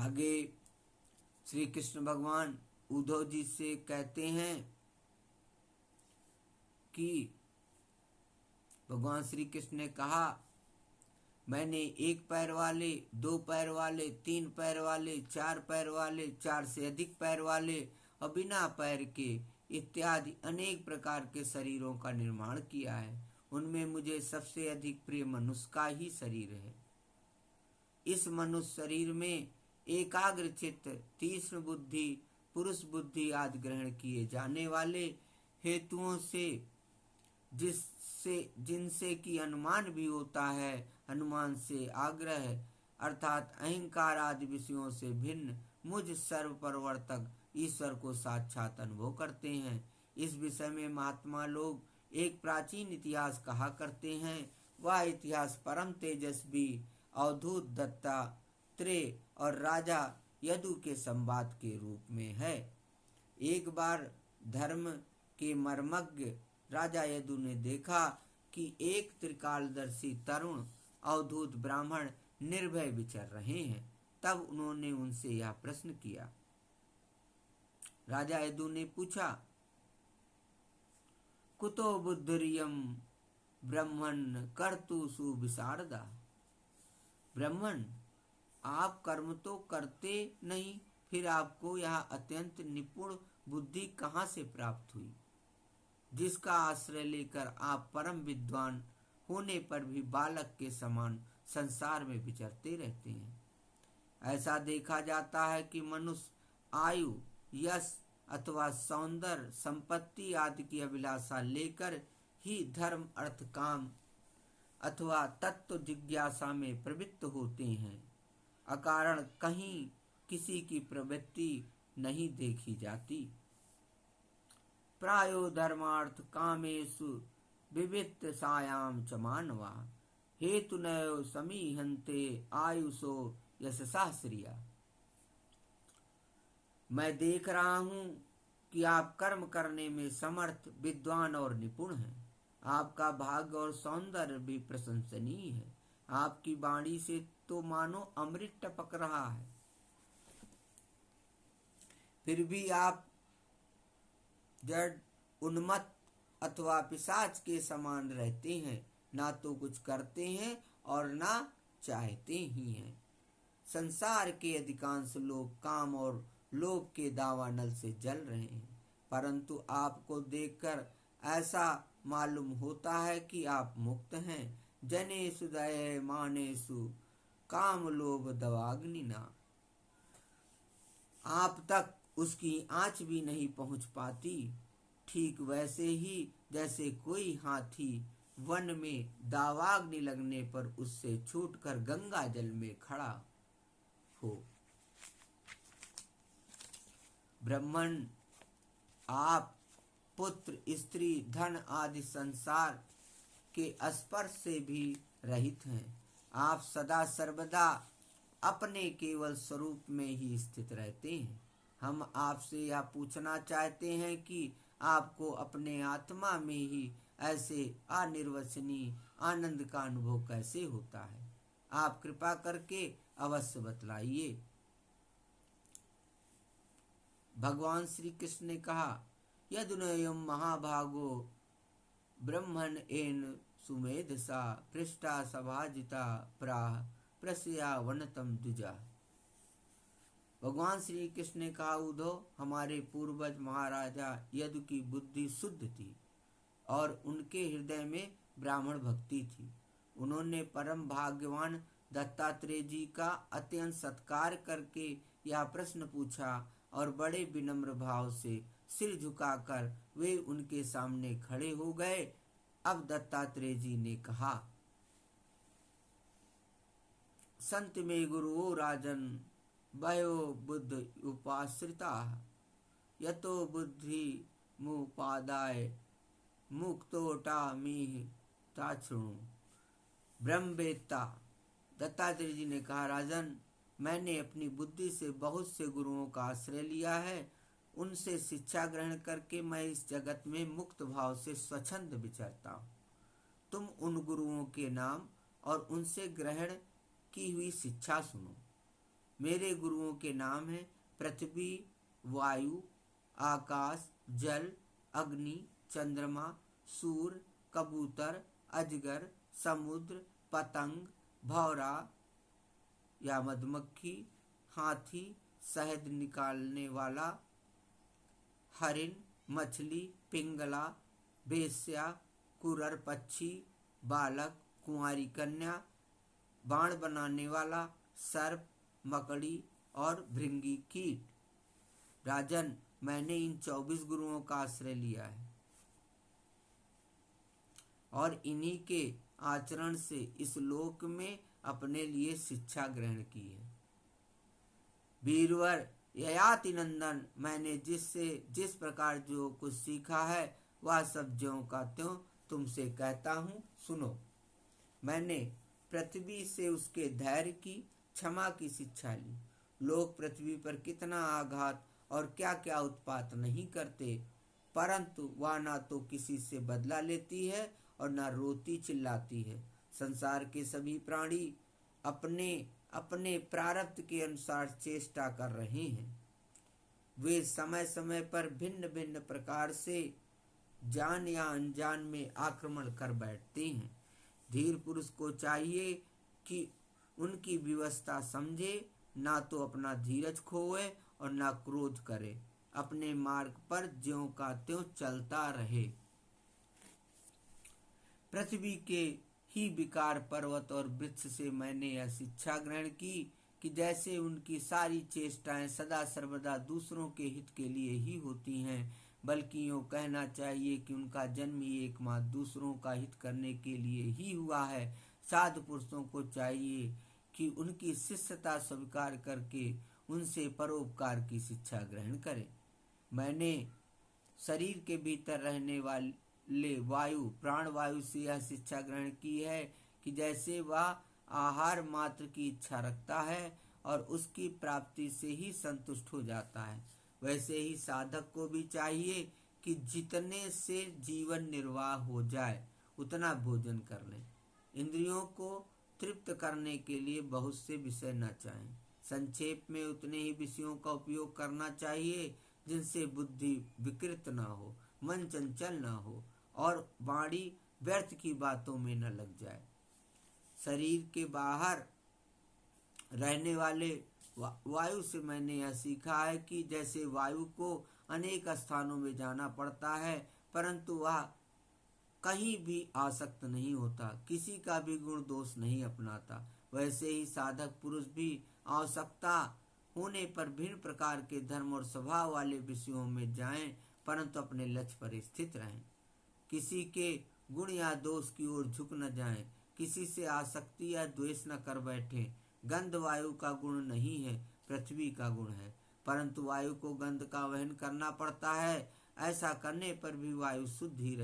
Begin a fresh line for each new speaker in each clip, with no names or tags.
आगे श्री कृष्ण भगवान उद्धव जी से कहते हैं कि भगवान श्री कृष्ण ने कहा, मैंने एक पैर वाले, दो पैर वाले, तीन पैर वाले, चार पैर वाले, चार से अधिक पैर वाले और बिना पैर के इत्यादि अनेक प्रकार के शरीरों का निर्माण किया है। उनमें मुझे सबसे अधिक प्रिय मनुष्य का ही शरीर है। इस मनुष्य शरीर में एकाग्र चित्त, तीक्ष्ण बुद्धि, पुरुष बुद्धि आदि ग्रहण किए जाने वाले हेतुओं से जिनसे कि अनुमान भी होता है, अनुमान से आग्रह अर्थात अहंकार आदि विषयों से भिन्न मुझ सर्व प्रवर्तक ईश्वर को साक्षात अनुभव करते हैं। इस विषय में महात्मा लोग एक प्राचीन इतिहास कहा करते हैं। वह इतिहास परम तेजस्वी अवधूत दत्तात्रेय और राजा यदु के संवाद के रूप में है। एक बार धर्म के मर्मज्ञ राजा यदु ने देखा कि एक त्रिकालदर्शी तरुण अवधूत ब्राह्मण निर्भय विचर रहे हैं। तब उन्होंने उनसे यह प्रश्न किया। राजा यदु ने पूछा, कुतो बुद्धिरियं ब्रह्मन् कर्तु सुविशारदा। ब्राह्मण, आप कर्म तो करते नहीं, फिर आपको यह अत्यंत निपुण बुद्धि कहाँ से प्राप्त हुई, जिसका आश्रय लेकर आप परम विद्वान होने पर भी बालक के समान संसार में विचरते रहते हैं। ऐसा देखा जाता है कि मनुष्य आयु, यश अथवा सौंदर्य, संपत्ति आदि की अभिलाषा लेकर ही धर्म, अर्थ, काम अथवा तत्व जिज्ञासा में प्रवृत्त होते हैं। अकारण कहीं किसी की प्रवृत्ति नहीं देखी जाती। प्रायो धर्मार्थ कामेषु विविक्त सायाम च मानवा हेतुनयो समीहन्ते आयुषो यशसा श्रिया। मैं देख रहा हूँ कि आप कर्म करने में समर्थ, विद्वान और निपुण हैं। आपका भाग्य और सौंदर्य भी प्रशंसनीय है। आपकी वाणी से तो मानो अमृत टपक रहा है, फिर भी आप जड़, उन्मत्त अथवा पिशाच के समान रहते हैं। ना तो कुछ करते हैं और ना चाहते ही हैं। संसार के अधिकांश लोग काम और लोभ के दावानल से जल रहे हैं, परंतु आपको देखकर ऐसा मालूम होता है कि आप मुक्त हैं। जनेषु दये मानेषु काम लोभ दवाग्निना। आप तक उसकी आंच भी नहीं पहुंच पाती। ठीक वैसे ही जैसे कोई हाथी वन में दावाग्नि लगने पर उससे छूटकर गंगा जल में खड़ा हो। ब्राह्मण, आप पुत्र, स्त्री, धन आदि संसार के स्पर्श से भी रहित हैं। आप सदा सर्वदा अपने केवल स्वरूप में ही स्थित रहते हैं। हम आपसे यह पूछना चाहते हैं कि आपको अपने आत्मा में ही ऐसे अनिर्वचनीय आनंद का अनुभव कैसे होता है। आप कृपा करके अवश्य बतलाइए। भगवान श्री कृष्ण ने कहा, यदुनयम महाभागो ब्रह्मण एन सुमेधसा पृष्ठा सभाजिता प्राह प्रस्या वनतम द्विजा। भगवान श्री कृष्ण ने कहा, उद्धव, हमारे पूर्वज महाराजा यदु की बुद्धि शुद्ध थी और उनके हृदय में ब्राह्मण भक्ति थी। उन्होंने परम भाग्यवान दत्तात्रेय जी का अत्यंत सत्कार करके यह प्रश्न पूछा और बड़े विनम्र भाव से सिर झुकाकर वे उनके सामने खड़े हो गए। अब दत्तात्रेय जी ने कहा, संत में गुरुओ राजन भयो बुद्ध उपाश्रिता यतो बुद्धि मुपादाय मुक्तोटा मीह ताछृणु। ब्रह्मवेत्ता दत्तात्रेय जी ने कहा, राजन, मैंने अपनी बुद्धि से बहुत से गुरुओं का आश्रय लिया है। उनसे शिक्षा ग्रहण करके मैं इस जगत में मुक्त भाव से स्वच्छंद विचरता हूँ। तुम उन गुरुओं के नाम और उनसे ग्रहण की हुई शिक्षा सुनो। मेरे गुरुओं के नाम हैं पृथ्वी, वायु, आकाश, जल, अग्नि, चंद्रमा, सूर्य, कबूतर, अजगर, समुद्र, पतंग, भौरा या मधुमक्खी, हाथी, शहद निकालने वाला, हरिण, मछली, पिंगला, वेश्या, कुरर पक्षी, बालक, कुंवारी कन्या, बाण बनाने वाला, सर्प, मकड़ी और भृंगी कीट। राजन, मैंने इन 24 गुरुओं का आश्रय लिया है और इन्हीं के आचरण से इस लोक में अपने लिए शिक्षा ग्रहण की है। वीरवर ययाति नंदन, मैंने जिस प्रकार जो कुछ सीखा है वह सब ज्यों का त्यों तुमसे कहता हूँ, सुनो। मैंने पृथ्वी से उसके धैर्य की, क्षमा की शिक्षा ली। लोग पृथ्वी पर कितना आघात और क्या क्या उत्पात नहीं करते, परंतु वह ना तो किसी से बदला लेती है और ना रोती चिल्लाती है। संसार के सभी प्राणी अपने अपने प्रारब्ध के अनुसार चेष्टा कर रहे हैं। वे समय समय पर भिन्न भिन्न प्रकार से जान या अनजान में आक्रमण कर बैठते हैं। धीर पुरुष को चाहिए कि उनकी व्यवस्था समझे, ना तो अपना धीरज खोए और ना क्रोध करे, अपने मार्ग पर ज्यों का त्यों चलता रहे। पृथ्वी के ही विकार पर्वत और वृक्ष से मैंने यह शिक्षा ग्रहण की कि जैसे उनकी सारी चेष्टाएं सदा सर्वदा दूसरों के हित के लिए ही होती हैं, बल्कि यूँ कहना चाहिए कि उनका जन्म ही एकमात्र दूसरों का हित करने के लिए ही हुआ है। साधु पुरुषों को चाहिए कि उनकी शिष्यता स्वीकार करके उनसे परोपकार की शिक्षा ग्रहण करें। मैंने शरीर के भीतर रहने वाले वायु प्राण वायु से यह शिक्षा ग्रहण की है कि जैसे वह आहार मात्र की इच्छा रखता है और उसकी प्राप्ति से ही संतुष्ट हो जाता है, वैसे ही साधक को भी चाहिए कि जितने से जीवन निर्वाह हो जाए उतना भोजन कर लें। इंद्रियों को तृप्त करने के लिए बहुत से विषय न चाहें। संक्षेप में उतने ही विषयों का उपयोग करना चाहिए जिनसे बुद्धि विकृत न हो, मन चंचल न हो और वाणी व्यर्थ की बातों में न लग जाए। शरीर के बाहर रहने वाले वायु से मैंने यह सीखा है कि जैसे वायु को अनेक स्थानों में जाना पड़ता है, परंतु वह कहीं भी आसक्त नहीं होता, किसी का भी गुण दोष नहीं अपनाता, वैसे ही साधक पुरुष भी आवश्यकता होने पर भिन्न प्रकार के धर्म और स्वभाव वाले विषयों में जाएं, परंतु अपने लक्ष्य पर स्थित रहें। किसी के गुण या दोष की ओर झुक न जाएं, किसी से आसक्ति या द्वेष न कर बैठें। गंध वायु का गुण नहीं है, पृथ्वी का गुण है, परंतु वायु को गंध का वहन करना पड़ता है। ऐसा करने पर भी वायु शुद्ध ही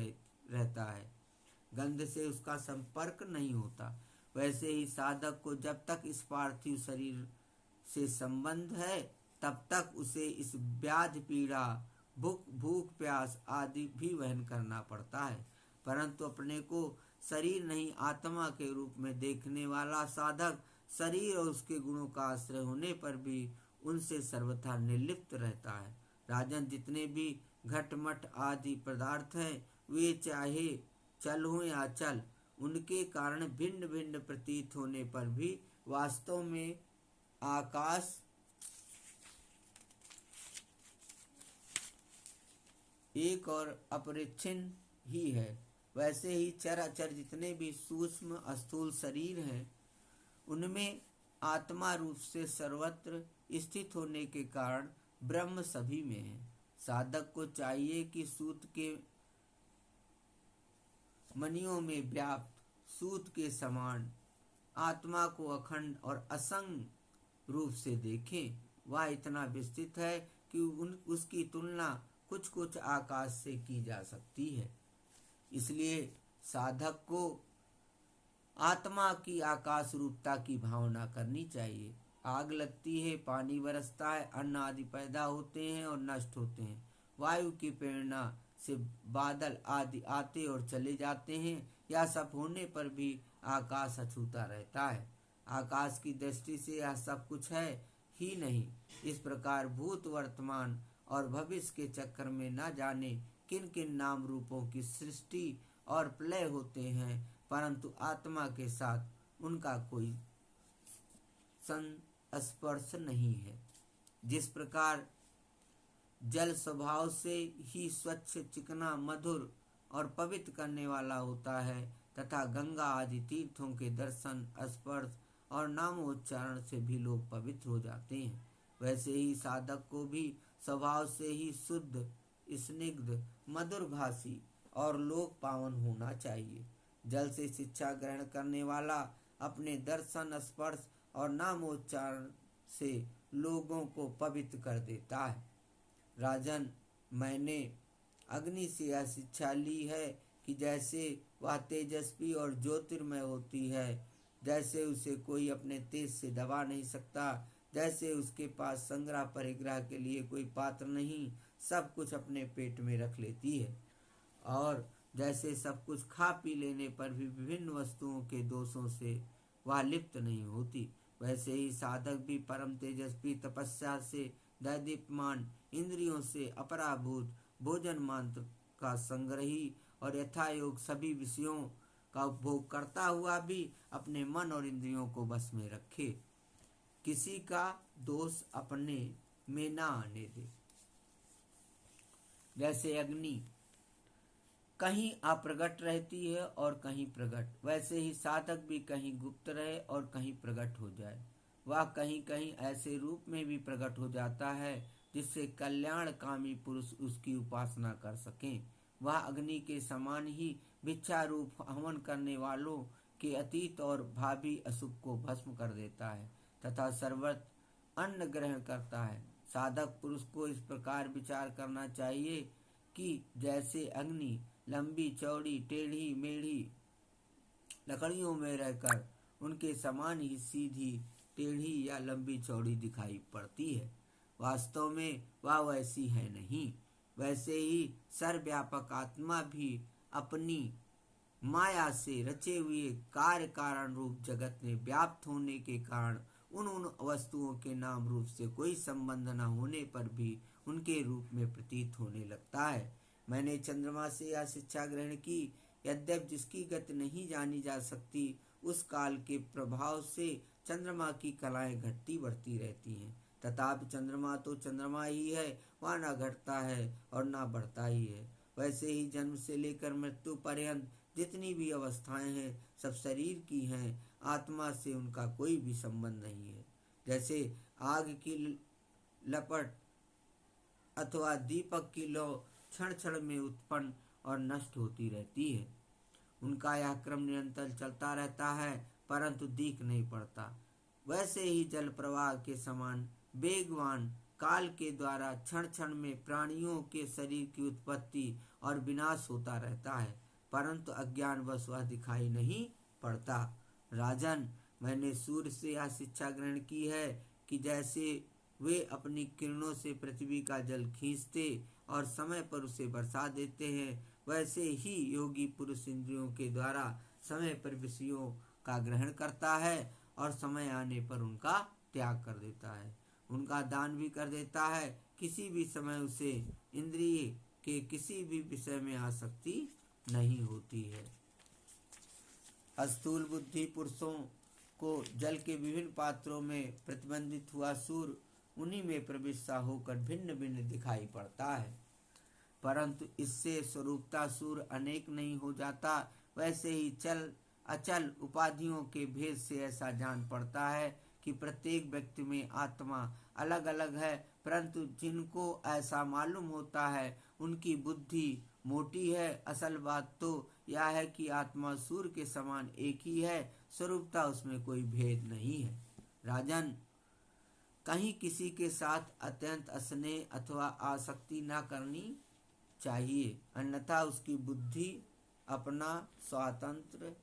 रहता है, गंध से उसका संपर्क नहीं होता। वैसे ही साधक को जब तक इस पार्थिव शरीर से संबंध है तब तक उसे इस व्याध पीड़ा भूख प्यास आदि भी वहन करना पड़ता है, परंतु अपने को शरीर नहीं आत्मा के रूप में देखने वाला साधक शरीर और उसके गुणों का आश्रय होने पर भी उनसे सर्वथा निर्लिप्त रहता है। राजन, जितने भी घटमट आदि पदार्थ हैं वे चाहे चल हो या चल, उनके कारण भिन्न भिन्न प्रतीत होने पर भी वास्तव में आकाश एक और अपरिच्छिन्न ही है। वैसे ही चराचर जितने भी सूक्ष्म स्थूल शरीर हैं उनमें आत्मा रूप से सर्वत्र स्थित होने के कारण ब्रह्म सभी में है। साधक को चाहिए कि सूत के मणियों में व्याप्त सूत के समान आत्मा को अखंड और असंग रूप से देखें। वह इतना विस्तृत है कि उसकी तुलना कुछ कुछ आकाश से की जा सकती है। इसलिए साधक को आत्मा की आकाश रूपता की भावना करनी चाहिए। आग लगती है, पानी बरसता है, अन्न आदि पैदा होते हैं और नष्ट होते हैं। वायु की प्रेरणा से बादल आदि आते और चले जाते हैं। यह सब होने पर भी आकाश अछूता रहता है। आकाश की दृष्टि से यह सब कुछ है, ही नहीं। इस प्रकार भूत, वर्तमान और भविष्य के चक्कर में न जाने किन किन नाम रूपों की सृष्टि और प्रलय होते हैं, परंतु आत्मा के साथ उनका कोई संस्पर्श नहीं है। जिस प्रकार जल स्वभाव से ही स्वच्छ, चिकना, मधुर और पवित्र करने वाला होता है तथा गंगा आदि तीर्थों के दर्शन, स्पर्श और नामोच्चारण से भी लोग पवित्र हो जाते हैं, वैसे ही साधक को भी स्वभाव से ही शुद्ध, स्निग्ध, मधुर भाषी और लोक पावन होना चाहिए। जल से शिक्षा ग्रहण करने वाला अपने दर्शन, स्पर्श और नामोच्चारण से लोगों को पवित्र कर देता है। राजन, मैंने अग्नि से यह शिक्षा ली है कि जैसे वह तेजस्वी और ज्योतिर्मय होती है, जैसे उसे कोई अपने तेज से दबा नहीं सकता, जैसे उसके पास संग्रह परिग्रह के लिए कोई पात्र नहीं, सब कुछ अपने पेट में रख लेती है, और जैसे सब कुछ खा पी लेने पर भी विभिन्न वस्तुओं के दोषों से वह लिप्त नहीं होती, वैसे ही साधक भी परम तेजस्वी तपस्या से दैदीप्यमान, इंद्रियों से अपराभूत, भोजन मात्र का संग्रही और यथायोग सभी विषयों का उपभोग करता हुआ भी अपने मन और इंद्रियों को बस में रखे, किसी का दोष अपने में ना आने दे। जैसे अग्नि कहीं अप्रगट रहती है और कहीं प्रगट, वैसे ही साधक भी कहीं गुप्त रहे और कहीं प्रगट हो जाए। वह कहीं कहीं ऐसे रूप में भी प्रकट हो जाता है जिससे कल्याणकामी पुरुष उसकी उपासना कर सकें। वह अग्नि के समान ही भिक्षा रूप हवन करने वालों के अतीत और भावी अशुभ को भस्म कर देता है तथा सर्वत्र अन्न ग्रहण करता है। साधक पुरुष को इस प्रकार विचार करना चाहिए कि जैसे अग्नि लंबी, चौड़ी, टेढ़ी मेढ़ी लकड़ियों में रहकर उनके समान ही सीधी, टेढ़ी या लंबी चौड़ी दिखाई पड़ती है, वास्तव में वह वैसी है नहीं। वैसे ही सर्वव्यापक आत्मा भी अपनी माया से रचे हुए कार्य कारण रूप जगत में व्याप्त होने के कारण उन वस्तुओं के नाम रूप से कोई संबंध न होने पर भी उनके रूप में प्रतीत होने लगता है। मैंने चंद्रमा से यह शिक्षा ग्रहण की, यद्यपि जिसकी गति नहीं जानी जा सकती, उस काल के प्रभाव से चंद्रमा की कलाएं घटती बढ़ती रहती हैं, तथापि चंद्रमा तो चंद्रमा ही है, वह न घटता है और न बढ़ता ही है। वैसे ही जन्म से लेकर मृत्यु पर्यंत जितनी भी अवस्थाएं हैं सब शरीर की हैं, आत्मा से उनका कोई भी संबंध नहीं है। जैसे आग की लपट अथवा दीपक की लौ क्षण क्षण में उत्पन्न और नष्ट होती रहती है, उनका यह क्रम निरंतर चलता रहता है परंतु दिख नहीं पड़ता। वैसे ही जल प्रवाह के समान वेगवान काल के द्वारा क्षण क्षण में प्राणियों के शरीर की उत्पत्ति और विनाश होता रहता है, परंतु अज्ञानवश वह दिखाई नहीं पड़ता। राजन, मैंने सूर्य से यह शिक्षा ग्रहण की है कि जैसे वे अपनी किरणों से पृथ्वी का जल खींचते और समय पर उसे बरसा देते हैं, वैसे ही योगी पुरुष इंद्रियों के द्वारा समय पर विषयों का ग्रहण करता है और समय आने पर उनका त्याग कर देता है, उनका दान भी कर देता है। किसी भी समय उसे इंद्रिय के किसी भी विषय में आसक्ति नहीं होती है। स्थूल बुद्धि पुरुषों को जल के विभिन्न पात्रों में प्रतिबंधित हुआ सूर्य उन्हीं में प्रविष्ट होकर भिन्न भिन्न दिखाई पड़ता है, परंतु इससे स्वरूपता सूर्य अनेक नहीं हो जाता। वैसे ही चल अचल उपाधियों के भेद से ऐसा जान पड़ता है कि प्रत्येक व्यक्ति में आत्मा अलग अलग है, परंतु जिनको ऐसा मालूम होता है उनकी बुद्धि मोटी है। असल बात तो यह है कि आत्मा सूर्य के समान एक ही है, स्वरूपता उसमें कोई भेद नहीं है। राजन, कहीं किसी के साथ अत्यंत स्नेह अथवा आसक्ति न करनी चाहिए, अन्यथा उसकी बुद्धि अपना स्वातंत्र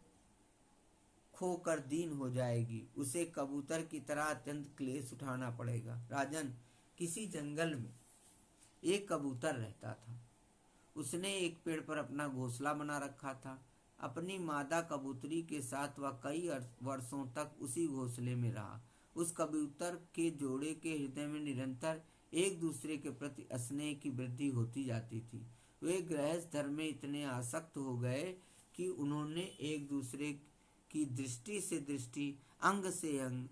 खोकर दीन हो जाएगी, उसे कबूतर की तरह अत्यंत क्लेश उठाना पड़ेगा। राजन, किसी जंगल में एक कबूतर रहता था। उसने एक पेड़ पर अपना घोंसला बना रखा था। अपनी मादा कबूतरी के साथ वह कई वर्षों तक उसी घोंसले में रहा। उस कबूतर के जोड़े के हृदय में निरंतर एक दूसरे के प्रति स्नेह की वृद्धि होती जाती थी। वे गृहस्थ धर्म में इतने आसक्त हो गए कि उन्होंने एक दूसरे की दृष्टि से दृष्टि, अंग से अंग,